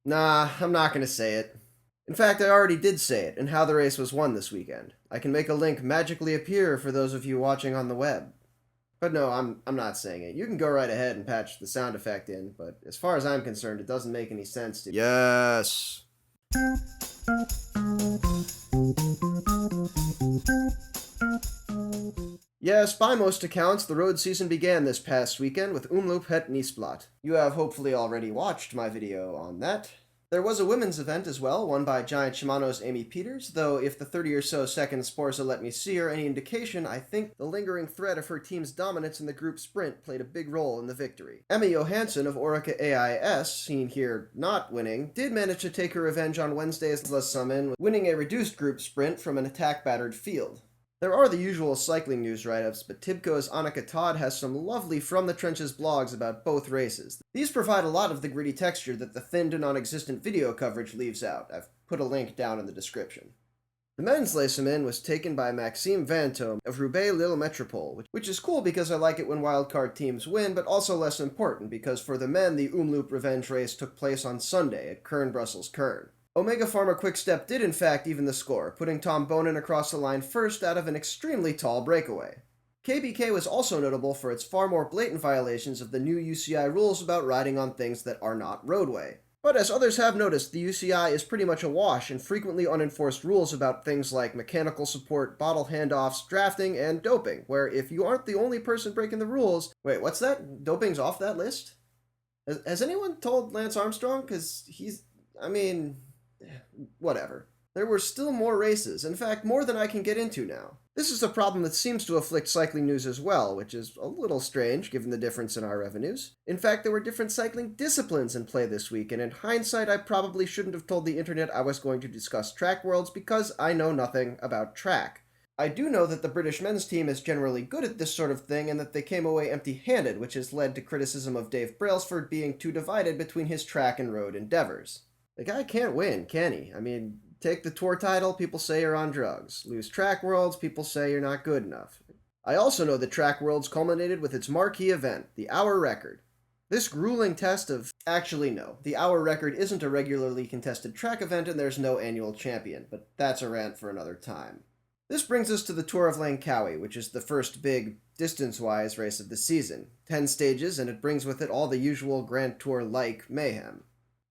Nah, I'm not gonna say it. In fact, I already did say it, and how the race was won this weekend. I can make a link magically appear for those of you watching on the web. But no, I'm not saying it. You can go right ahead and patch the sound effect in, but as far as I'm concerned, it doesn't make any sense to. Yes. Yes, by most accounts, the road season began this past weekend with Umloop het Nieuwsblad. You have hopefully already watched my video on that. There was a women's event as well, won by Giant Shimano's Amy Peters, though if the 30 or so second Sporza Let Me See are any indication, I think the lingering threat of her team's dominance in the group sprint played a big role in the victory. Emma Johansson of Orica AIS, seen here not winning, did manage to take her revenge on Wednesday's La Summon, winning a reduced group sprint from an attack-battered field. There are the usual cycling news write-ups, but Tibco's Annika Todd has some lovely from-the-trenches blogs about both races. These provide a lot of the gritty texture that the thin to non-existent video coverage leaves out. I've put a link down in the description. The men's Les Semaines was taken by Maxime Vantome of Roubaix Lille Metropole, which is cool because I like it when wildcard teams win, but also less important because for the men the Umloop Revenge race took place on Sunday at Kuurne-Brussels-Kuurne. Omega Pharma Quickstep did in fact even the score, putting Tom Bonen across the line first out of an extremely tall breakaway. KBK was also notable for its far more blatant violations of the new UCI rules about riding on things that are not roadway. But as others have noticed, the UCI is pretty much awash in frequently unenforced rules about things like mechanical support, bottle handoffs, drafting, and doping, where if you aren't the only person breaking the rules... Wait, what's that? Doping's off that list? Has anyone told Lance Armstrong? Because whatever. There were still more races, in fact more than I can get into now. This is a problem that seems to afflict cycling news as well, which is a little strange given the difference in our revenues. In fact, there were different cycling disciplines in play this week, and in hindsight I probably shouldn't have told the internet I was going to discuss track worlds because I know nothing about track. I do know that the British men's team is generally good at this sort of thing and that they came away empty-handed, which has led to criticism of Dave Brailsford being too divided between his track and road endeavors. The guy can't win, can he? Take the tour title, people say you're on drugs. Lose track worlds, people say you're not good enough. I also know that track worlds culminated with its marquee event, the Hour Record. This grueling test of... Actually, no. The Hour Record isn't a regularly contested track event and there's no annual champion, but that's a rant for another time. This brings us to the Tour of Langkawi, which is the first big, distance-wise race of the season. 10 stages, and it brings with it all the usual Grand Tour-like mayhem.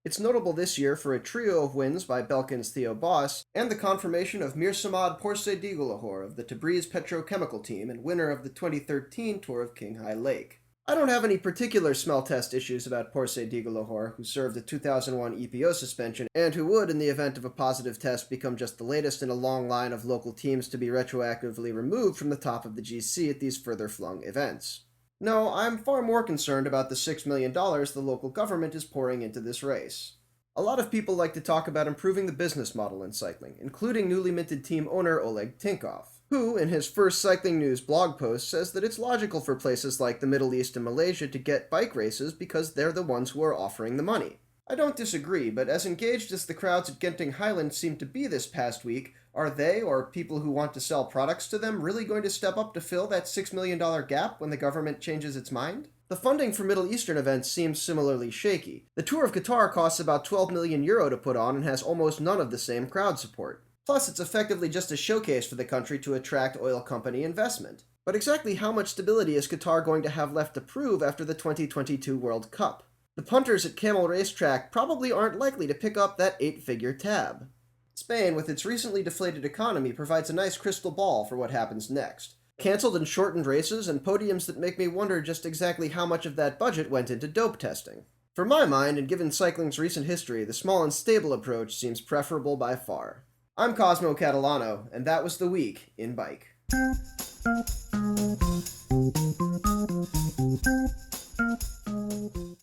It's notable this year for a trio of wins by Belkin's Theo Bos, and the confirmation of Mirsamad Porse-Digulahor of the Tabriz Petrochemical team and winner of the 2013 Tour of Qinghai Lake. I don't have any particular smell test issues about Porse-Digulahor, who served a 2001 EPO suspension, and who would, in the event of a positive test, become just the latest in a long line of local teams to be retroactively removed from the top of the GC at these further-flung events. No, I'm far more concerned about the $6 million the local government is pouring into this race. A lot of people like to talk about improving the business model in cycling, including newly minted team owner Oleg Tinkov, who, in his first Cycling News blog post, says that it's logical for places like the Middle East and Malaysia to get bike races because they're the ones who are offering the money. I don't disagree, but as engaged as the crowds at Genting Highland seemed to be this past week, are they, or people who want to sell products to them, really going to step up to fill that $6 million gap when the government changes its mind? The funding for Middle Eastern events seems similarly shaky. The Tour of Qatar costs about €12 million to put on and has almost none of the same crowd support. Plus, it's effectively just a showcase for the country to attract oil company investment. But exactly how much stability is Qatar going to have left to prove after the 2022 World Cup? The punters at Camel Racetrack probably aren't likely to pick up that 8-figure tab. Spain, with its recently deflated economy, provides a nice crystal ball for what happens next. Cancelled and shortened races and podiums that make me wonder just exactly how much of that budget went into dope testing. For my mind, and given cycling's recent history, the small and stable approach seems preferable by far. I'm Cosmo Catalano, and that was the week in bike.